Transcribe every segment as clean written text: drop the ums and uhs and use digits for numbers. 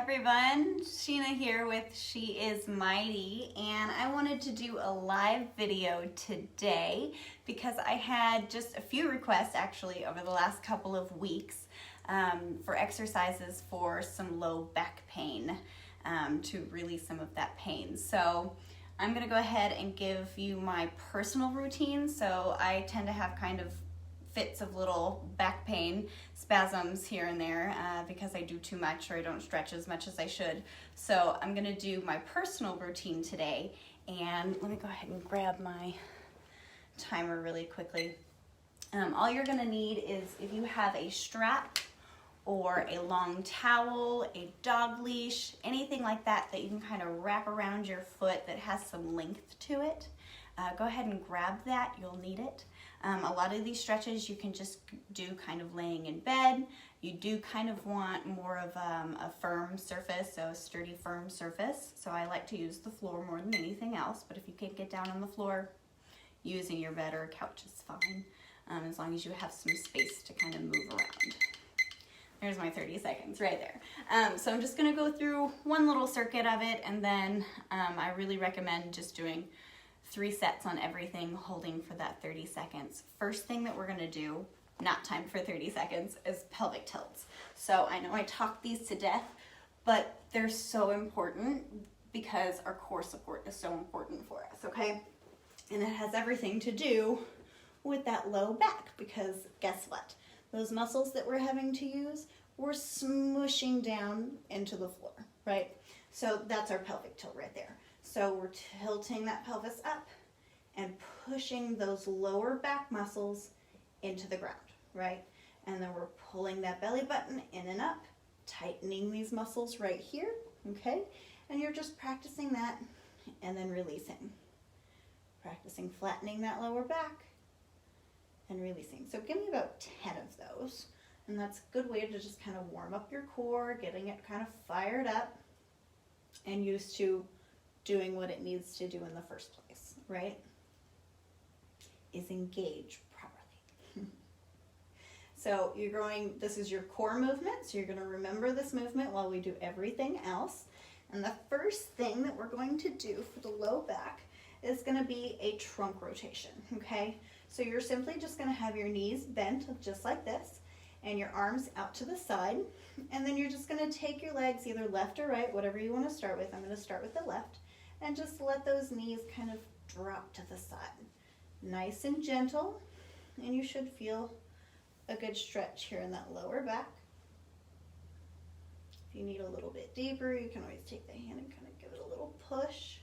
everyone, Sheena here with She Is Mighty, and I wanted to do a live video today because I had just a few requests actually over the last couple of weeks for exercises for some low back pain to relieve some of that pain. So I'm going to go ahead and give you my personal routine. So I tend to have kind of fits of little back pain, spasms here and there because I do too much or I don't stretch as much as I should. So I'm gonna do my personal routine today, and let me go ahead and grab my timer really quickly. All you're gonna need is, if you have a strap or a long towel, a dog leash, anything like that that you can kind of wrap around your foot that has some length to it, go ahead and grab that, you'll need it. A lot of these stretches you can just do kind of laying in bed. You do kind of want more of a firm surface, so a sturdy, firm surface. So I like to use the floor more than anything else, but if you can't get down on the floor, using your bed or a couch is fine, as long as you have some space to kind of move around. There's my 30 seconds right there. So I'm just gonna go through one little circuit of it, and then I really recommend just doing 3 sets on everything, holding for that 30 seconds. First thing that we're gonna do, not timed for 30 seconds, is pelvic tilts. So I know I talk these to death, but they're so important because our core support is so important for us, okay? And it has everything to do with that low back, because guess what? Those muscles that we're having to use, we're smushing down into the floor, right? So that's our pelvic tilt right there. So we're tilting that pelvis up and pushing those lower back muscles into the ground, right? And then we're pulling that belly button in and up, tightening these muscles right here, okay? And you're just practicing that and then releasing. Practicing flattening that lower back and releasing. So give me about 10 of those. And that's a good way to just kind of warm up your core, getting it kind of fired up and used to doing what it needs to do in the first place, right? Is engage properly. So you're going, this is your core movement, so you're gonna remember this movement while we do everything else. And the first thing that we're going to do for the low back is gonna be a trunk rotation, okay? So you're simply just gonna have your knees bent just like this, and your arms out to the side, and then you're just gonna take your legs either left or right, whatever you wanna start with. I'm gonna start with the left, and just let those knees kind of drop to the side. Nice and gentle, and you should feel a good stretch here in that lower back. If you need a little bit deeper, you can always take the hand and kind of give it a little push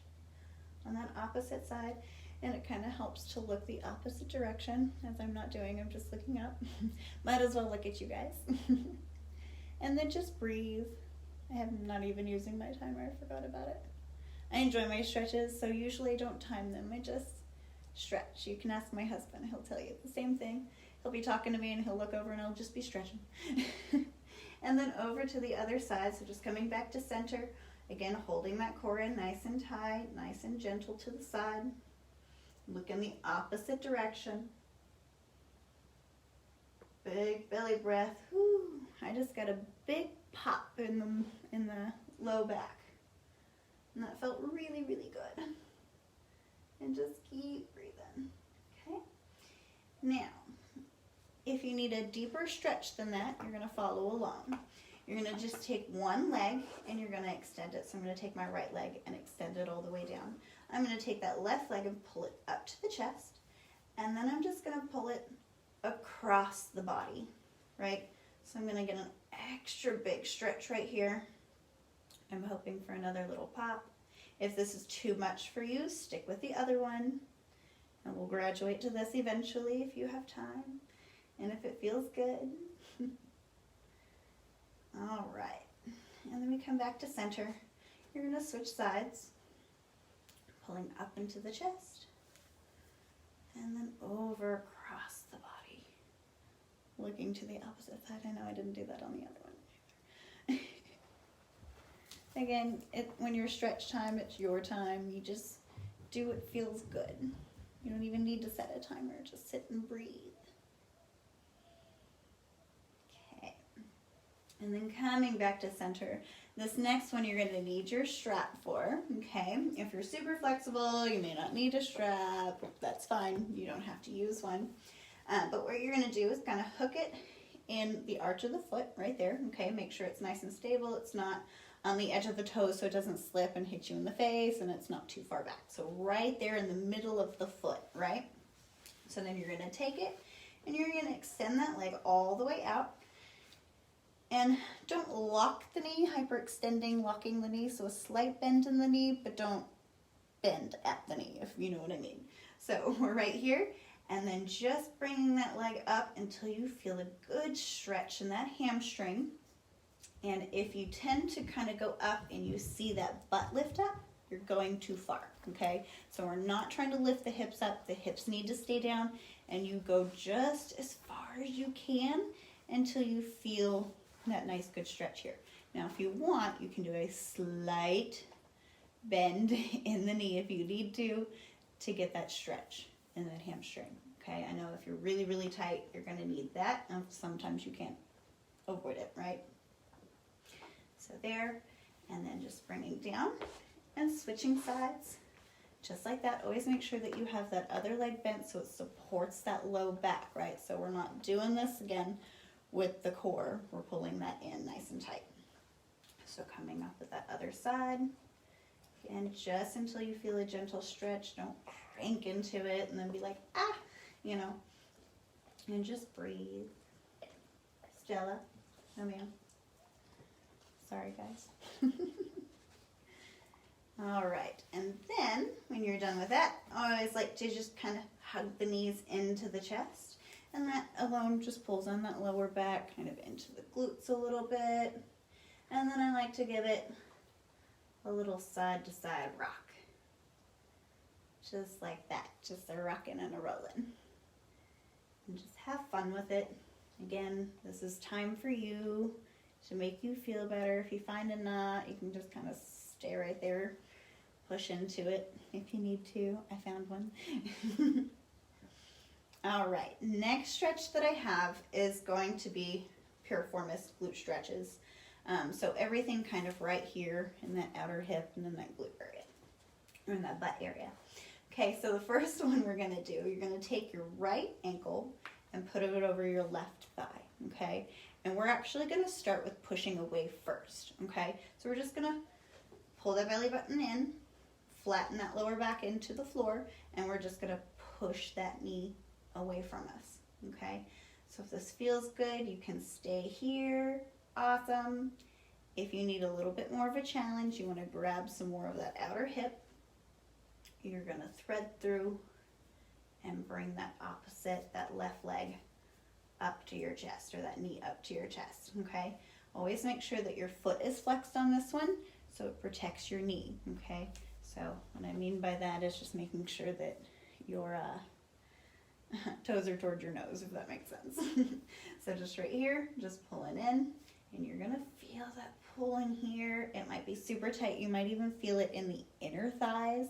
on that opposite side, and it kind of helps to look the opposite direction, as I'm not doing, I'm just looking up. Might as well look at you guys. And then just breathe. I'm not even using my timer, I forgot about it. I enjoy my stretches, so usually I don't time them, I just stretch. You can ask my husband, he'll tell you the same thing. He'll be talking to me and he'll look over and I'll just be stretching. And then over to the other side, so just coming back to center, again holding that core in nice and tight, nice and gentle to the side. Look in the opposite direction. Big belly breath. Whew. I just got a big pop in the low back. And that felt really, really good. And just keep breathing, okay? Now, if you need a deeper stretch than that, you're gonna follow along. You're gonna just take one leg and you're gonna extend it. So I'm gonna take my right leg and extend it all the way down. I'm gonna take that left leg and pull it up to the chest. And then I'm just gonna pull it across the body, right? So I'm gonna get an extra big stretch right here. I'm hoping for another little pop. If this is too much for you, stick with the other one. And we'll graduate to this eventually if you have time. And if it feels good. All right. And then we come back to center. You're gonna switch sides. Pulling up into the chest. And then over across the body. Looking to the opposite side. I know I didn't do that on the other one. Again, when you're stretch time, it's your time. You just do what feels good. You don't even need to set a timer. Just sit and breathe. Okay. And then coming back to center. This next one you're going to need your strap for, okay? If you're super flexible, you may not need a strap. That's fine. You don't have to use one. But what you're going to do is kind of hook it in the arch of the foot right there, okay? Make sure it's nice and stable. It's not on the edge of the toes so it doesn't slip and hit you in the face, and it's not too far back. So right there in the middle of the foot, right? So then you're going to take it and you're going to extend that leg all the way out. And don't lock the knee, hyperextending, locking the knee, so a slight bend in the knee, but don't bend at the knee, if you know what I mean. So we're right here, and then just bringing that leg up until you feel a good stretch in that hamstring. And if you tend to kind of go up and you see that butt lift up, you're going too far, okay? So we're not trying to lift the hips up. The hips need to stay down, and you go just as far as you can until you feel that nice good stretch here. Now if you want, you can do a slight bend in the knee if you need to get that stretch in that hamstring, okay? I know if you're really, really tight, you're gonna need that. Sometimes you can't avoid it, right? So there, and then just bringing down and switching sides, just like that. Always make sure that you have that other leg bent so it supports that low back, right? So we're not doing this again with the core, we're pulling that in nice and tight. So coming up with that other side, and just until you feel a gentle stretch. Don't crank into it and then be like, ah, you know, and just breathe. Stella, no ma'am. Sorry guys. All right, and then when you're done with that, I always like to just kind of hug the knees into the chest. And that alone just pulls on that lower back, kind of into the glutes a little bit. And then I like to give it a little side to side rock. Just like that, just a rocking and a rolling. And just have fun with it. Again, this is time for you to make you feel better. If you find a knot, you can just kind of stay right there, push into it if you need to. I found one. All right, next stretch that I have is going to be piriformis glute stretches. So everything kind of right here in that outer hip and then that glute area, or in that butt area. Okay, so the first one we're gonna do, you're gonna take your right ankle and put it over your left thigh, okay? And we're actually gonna start with pushing away first, okay? So we're just gonna pull that belly button in, flatten that lower back into the floor, and we're just gonna push that knee away from us, okay? So if this feels good, you can stay here, awesome. If you need a little bit more of a challenge, you wanna grab some more of that outer hip, you're gonna thread through and bring that opposite, that left leg up to your chest, or that knee up to your chest, okay? Always make sure that your foot is flexed on this one so it protects your knee, okay? So what I mean by that is just making sure that your toes are towards your nose, if that makes sense. So just right here, just pulling in, and you're gonna feel that pulling here. It might be super tight. You might even feel it in the inner thighs.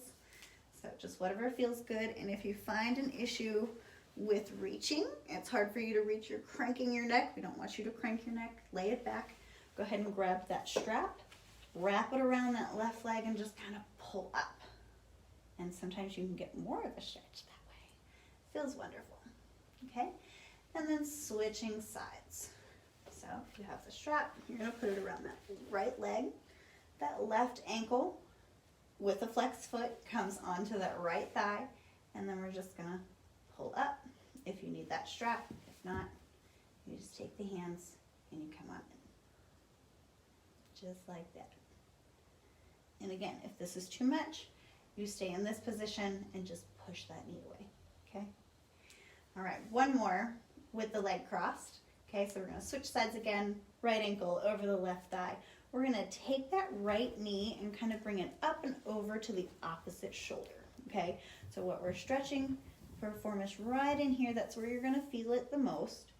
So just whatever feels good. And if you find an issue with reaching, it's hard for you to reach, you're cranking your neck. We don't want you to crank your neck. Lay it back. Go ahead and grab that strap, wrap it around that left leg, and just kind of pull up. And sometimes you can get more of a stretch that way. Feels wonderful, okay? And then switching sides. So if you have the strap, you're gonna put it around that right leg. That left ankle with a flexed foot comes onto that right thigh, and then we're just gonna pull up if you need that strap. If not, you just take the hands and you come on in. Just like that. And again, if this is too much, you stay in this position and just push that knee away, okay? All right, one more with the leg crossed. Okay, so we're gonna switch sides again, right ankle over the left thigh. We're gonna take that right knee and kind of bring it up and over to the opposite shoulder, okay? So what we're stretching, piriformis right in here, that's where you're gonna feel it the most.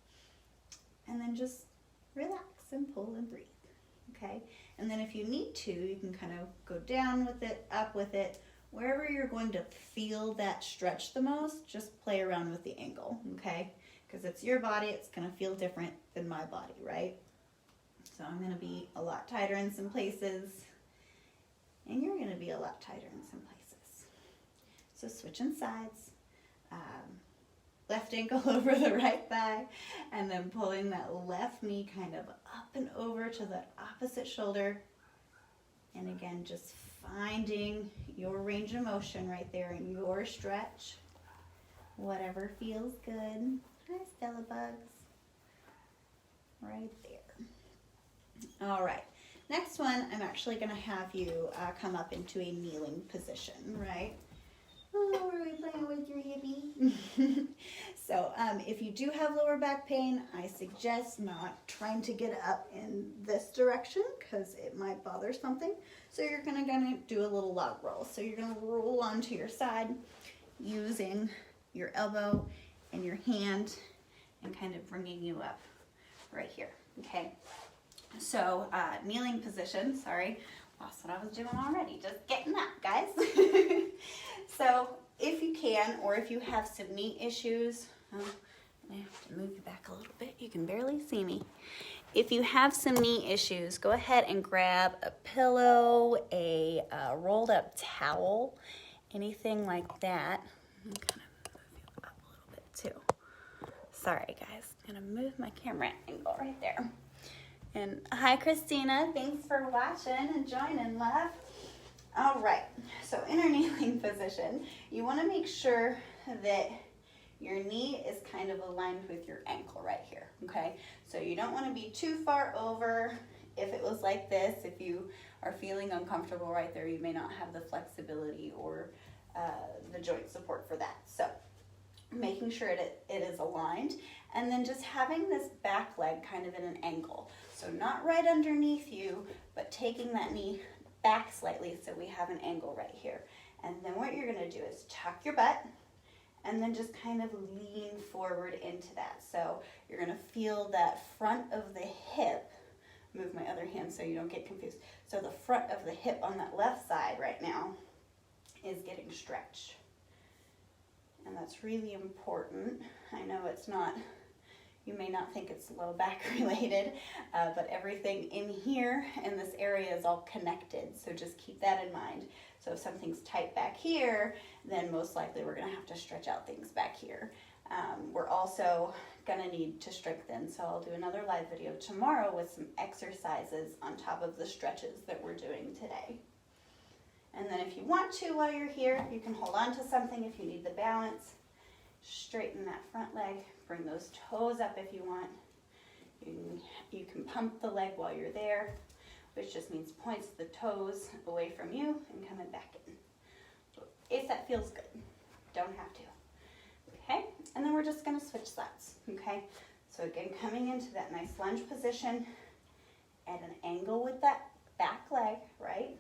And then just relax and pull and breathe, okay? And then if you need to, you can kind of go down with it, up with it. Wherever you're going to feel that stretch the most, just play around with the ankle, okay? Because it's your body, it's gonna feel different than my body, right? So I'm going to be a lot tighter in some places, and you're going to be a lot tighter in some places. So switching sides, left ankle over the right thigh, and then pulling that left knee kind of up and over to the opposite shoulder. And again, just finding your range of motion right there in your stretch. Whatever feels good. Hi, Stella Bugs. Right there. All right. Next one, I'm actually going to have you come up into a kneeling position, right? Oh, are we playing with your hippie? So if you do have lower back pain, I suggest not trying to get up in this direction because it might bother something. So you're gonna do a little log roll. So you're gonna roll onto your side using your elbow and your hand and kind of bringing you up right here, okay? So kneeling position, sorry, lost what I was doing already, just getting up, guys. So if you can, or if you have some knee issues, I have to move you back a little bit, you can barely see me. If you have some knee issues, go ahead and grab a pillow, a rolled up towel, anything like that. I'm gonna move you up a little bit too. Sorry guys, I'm gonna move my camera angle right there. And hi Christina, thanks for watching and joining, love. All right, so in our kneeling position, you want to make sure that your knee is kind of aligned with your ankle right here, okay? So you don't want to be too far over. If it was like this, if you are feeling uncomfortable right there, you may not have the flexibility or the joint support for that. So making sure it is aligned, and then just having this back leg kind of in an angle. So not right underneath you, but taking that knee back slightly so we have an angle right here. And then what you're gonna do is tuck your butt and then just kind of lean forward into that. So you're gonna feel that front of the hip, move my other hand so you don't get confused. So the front of the hip on that left side right now is getting stretched. And that's really important. I know it's not, you may not think it's low back related, but everything in here in this area is all connected. So just keep that in mind. So if something's tight back here, then most likely we're gonna have to stretch out things back here. We're also gonna need to strengthen, so I'll do another live video tomorrow with some exercises on top of the stretches that we're doing today. And then if you want to, while you're here, you can hold on to something if you need the balance. Straighten that front leg, bring those toes up if you want. You can pump the leg while you're there, which just means points the toes away from you and coming back in. If that feels good, don't have to. Okay, and then we're just gonna switch sides, okay? So again, coming into that nice lunge position at an angle with that back leg, right?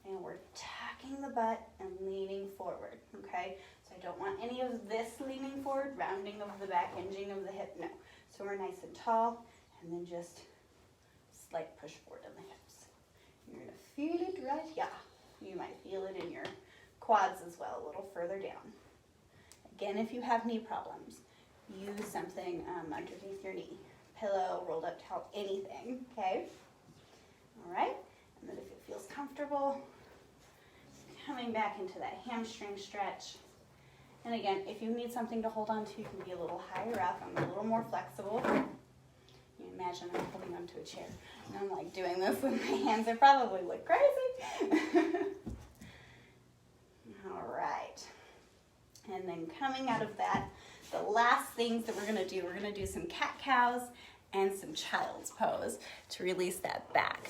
And we're tucking the butt and leaning forward, okay? So I don't want any of this leaning forward, rounding of the back, hinging of the hip, no. So we're nice and tall, and then just slight push forward in the hips. You're gonna feel it right here. You might feel it in your quads as well, a little further down. Again, if you have knee problems, use something underneath your knee. Pillow, rolled up towel, anything, okay? All right, and then if it feels comfortable, coming back into that hamstring stretch. And again, if you need something to hold on to, you can be a little higher up. I'm a little more flexible. You imagine I'm holding onto a chair. And I'm like doing this with my hands. They probably look crazy. All right. And then coming out of that, the last things that we're gonna do some cat-cows and some child's pose to release that back.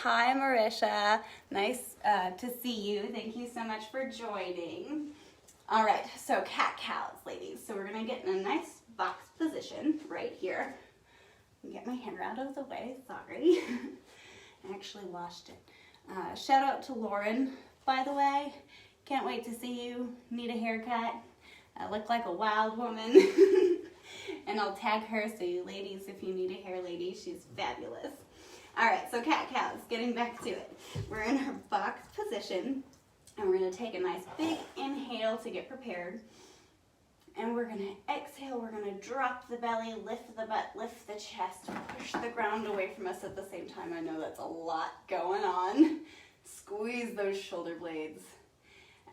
Hi, Marisha. Nice to see you. Thank you so much for joining. All right, so cat-cows, ladies. So we're gonna get in a nice box position right here. Get my hair out of the way, sorry. I actually washed it. Shout out to Lauren, by the way. Can't wait to see you. Need a haircut. I look like a wild woman. And I'll tag her, so you ladies, if you need a hair lady, she's fabulous. All right, so cat-cows, getting back to it. We're in our box position, and we're gonna take a nice big inhale to get prepared. And we're gonna exhale, we're gonna drop the belly, lift the butt, lift the chest, push the ground away from us at the same time. I know that's a lot going on. Squeeze those shoulder blades.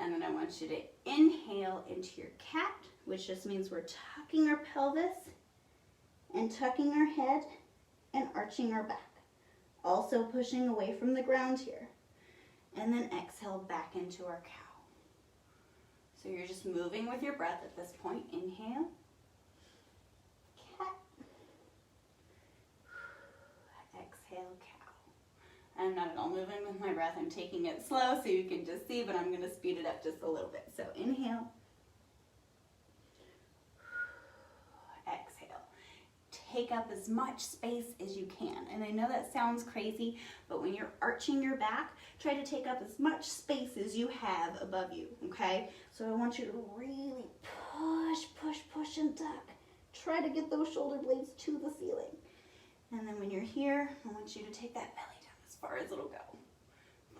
And then I want you to inhale into your cat, which just means we're tucking our pelvis and tucking our head and arching our back. Also pushing away from the ground here. And then exhale back into our cow. So you're just moving with your breath at this point. Inhale, cat, exhale, cow. I'm not at all moving with my breath. I'm taking it slow so you can just see, but I'm going to speed it up just a little bit. So inhale, exhale. Take up as much space as you can. And I know that sounds crazy, but when you're arching your back, try to take up as much space as you have above you, okay? So I want you to really push, push, push, and tuck. Try to get those shoulder blades to the ceiling. And then when you're here, I want you to take that belly down as far as it'll go.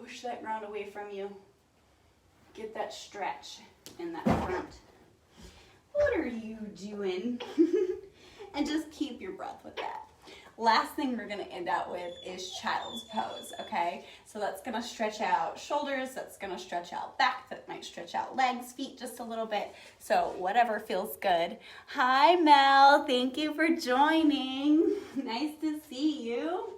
Push that ground away from you. Get that stretch in that front. What are you doing? And just keep your breath with that. Last thing we're gonna end out with is child's pose, okay? So that's gonna stretch out shoulders, that's gonna stretch out back, that might stretch out legs, feet just a little bit. So whatever feels good. Hi Mel, thank you for joining. Nice to see you.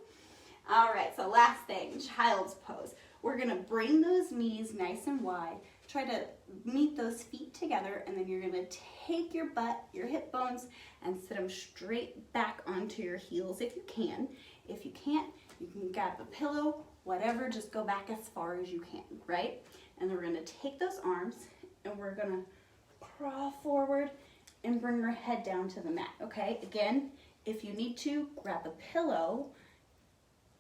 All right, so last thing, child's pose. We're gonna bring those knees nice and wide. Try to meet those feet together, and then you're gonna take your butt, your hip bones, and sit them straight back onto your heels if you can. If you can't, you can grab a pillow, whatever, just go back as far as you can, right? And then we're gonna take those arms, and we're gonna crawl forward and bring our head down to the mat, okay? Again, if you need to, grab a pillow,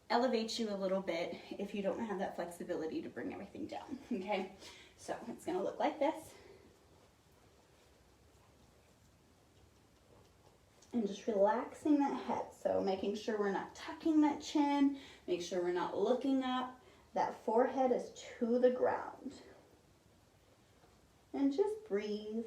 elevate you a little bit if you don't have that flexibility to bring everything down, okay? So it's gonna look like this. And just relaxing that head. So making sure we're not tucking that chin, make sure we're not looking up. That forehead is to the ground. And just breathe.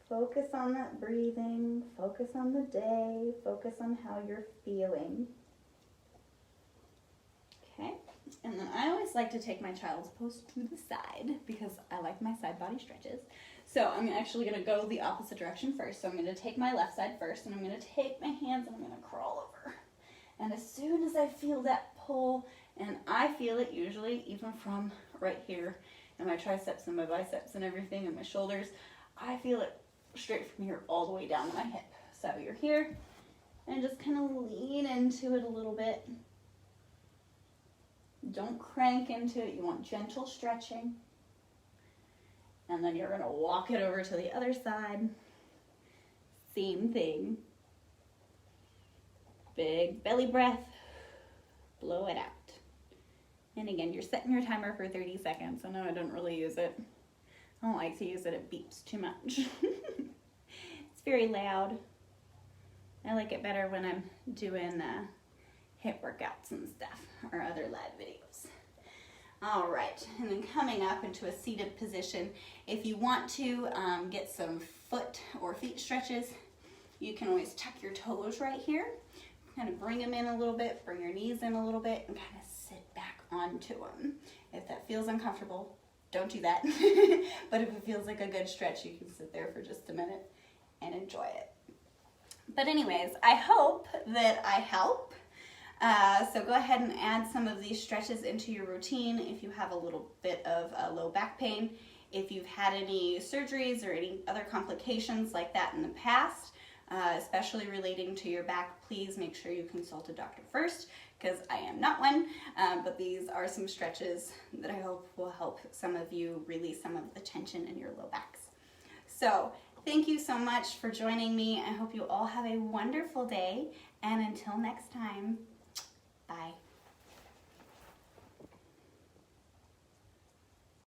Focus on that breathing, focus on the day, focus on how you're feeling. Okay, and then I always like to take my child's pose to the side because I like my side body stretches. So I'm actually gonna go the opposite direction first. So I'm gonna take my left side first, and I'm gonna take my hands and I'm gonna crawl over. And as soon as I feel that pull, and I feel it usually even from right here in my triceps and my biceps and everything and my shoulders, I feel it straight from here all the way down to my hip. So you're here and just kind of lean into it a little bit. Don't crank into it. You want gentle stretching. And then you're going to walk it over to the other side. Same thing. Big belly breath. Blow it out. And again, you're setting your timer for 30 seconds. I know I don't really use it. I don't like to use it. It beeps too much. It's very loud. I like it better when I'm doing hip workouts and stuff or other live videos. All right, and then coming up into a seated position. If you want to get some foot or feet stretches, you can always tuck your toes right here. Kind of bring them in a little bit, bring your knees in a little bit, and kind of sit back onto them. If that feels uncomfortable, don't do that. But if it feels like a good stretch, you can sit there for just a minute and enjoy it. But anyways, I hope that I help. So go ahead and add some of these stretches into your routine if you have a little bit of low back pain. If you've had any surgeries or any other complications like that in the past, especially relating to your back, please make sure you consult a doctor first, because I am not one, but these are some stretches that I hope will help some of you release some of the tension in your low backs. So thank you so much for joining me. I hope you all have a wonderful day, and until next time, bye.